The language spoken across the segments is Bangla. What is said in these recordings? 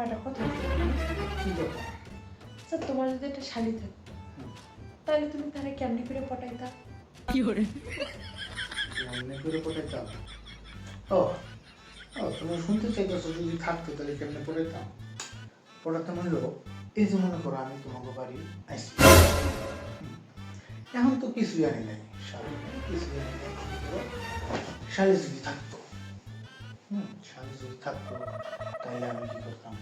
তোমার একটা কথা বলি। কি কথা? স্যার তোমার যদি একটা শালি থাকতো তাহলে তুমি তারা কেমনি করে পটাইতা? মনে করে পটাইতাম? ও ও তুমি শুনতে চাইতেছো যদি থাকতো তাহলে কেমনে পড়াইতাম? পড়াতাম হলো এই যে মনে করো আমি তোমাকে বাড়ি আসছি, এখন তো কিছুই আনি নাই, শাড়ি নাই, কিছুই আনি নাই। শাড়ি যদি থাকতো, শাড়ি যদি থাকতো তাহলে আমি কি করতাম?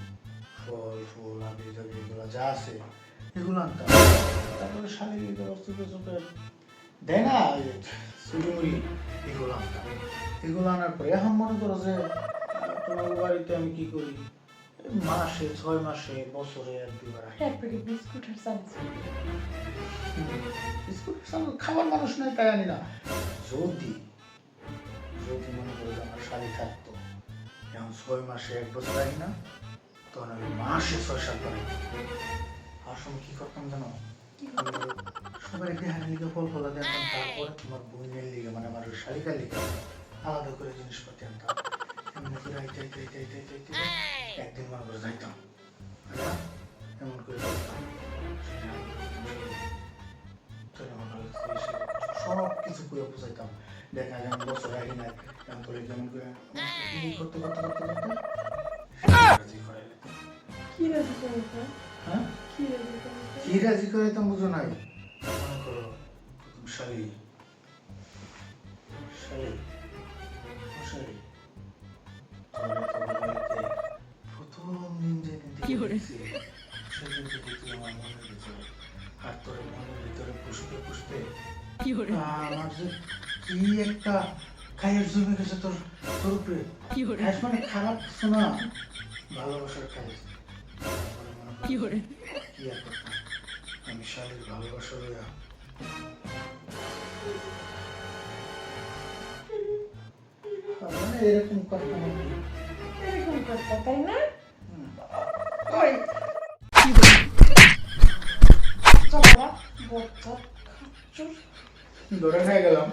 ফল ফুল আবির টাবির এগুলো যা আছে এগুলো আনতাম। তারপরে শাড়ির এগুলো চোখে চোখে দেয় না চুড়িমুড়ি, এগুলো আনতাম। এগুলো আনার পরে এখন মনে করো যে তোমার বাড়িতে আমি কি করি, মাসে 6 মাসে বছরে 1-2 বার আসি। এক প্যাকেট বিস্কুট আর চামচ। বিস্কুট খাবার মানুষ নয় তাই আনি না। যদি যদি মনে করো যে আমার শাড়ি থাকতো, এখন 6 মাসে 1 বছর আনি না, তখন আমি মাসে 6-7 বার আনি। আর সময় কি করতাম জানো? সবাই দেহার লিগে ফল ফলা দেখতাম, তারপরে তোমার বোনের লিগে মানে আমার শালিকার লিগে আলাদা করে জিনিসপাতি আনতাম। এমন করে একদিন মনে করে যাইতাম, এমন করে যাইতাম সব কিছু করে বুঝাইতাম। দেখা যায় আমি বছর আগে নাই এমন করে কেমন করে করতে করতে করতে করতে রাজি করাইলাম। কি রাজি করাইতা? হ্যাঁ কি রাজি করাইতা? কি রাজি করাইতাম বুঝো নাই? মনে করো প্রথম শালি শালি শালি প্রথম দিন যেদিন সেদিন থেকে তুই আমার মনের ভিতরে আর তোর মনের ভিতরে পুষতে পুষতে আমার যে কি একটা খায়ের জমে গেছে তোর তোর উপরে। মানে খারাপ কিছু না, ভালোবাসার খায়। কি আর করতাম আমি শালীর ভালোবাসা লইয়া মানে এরকম করতাম আর কি। এরকম করতা তাই না? ওই চলা বচ্চা খাচ্চুর ধরে খাই গেলাম।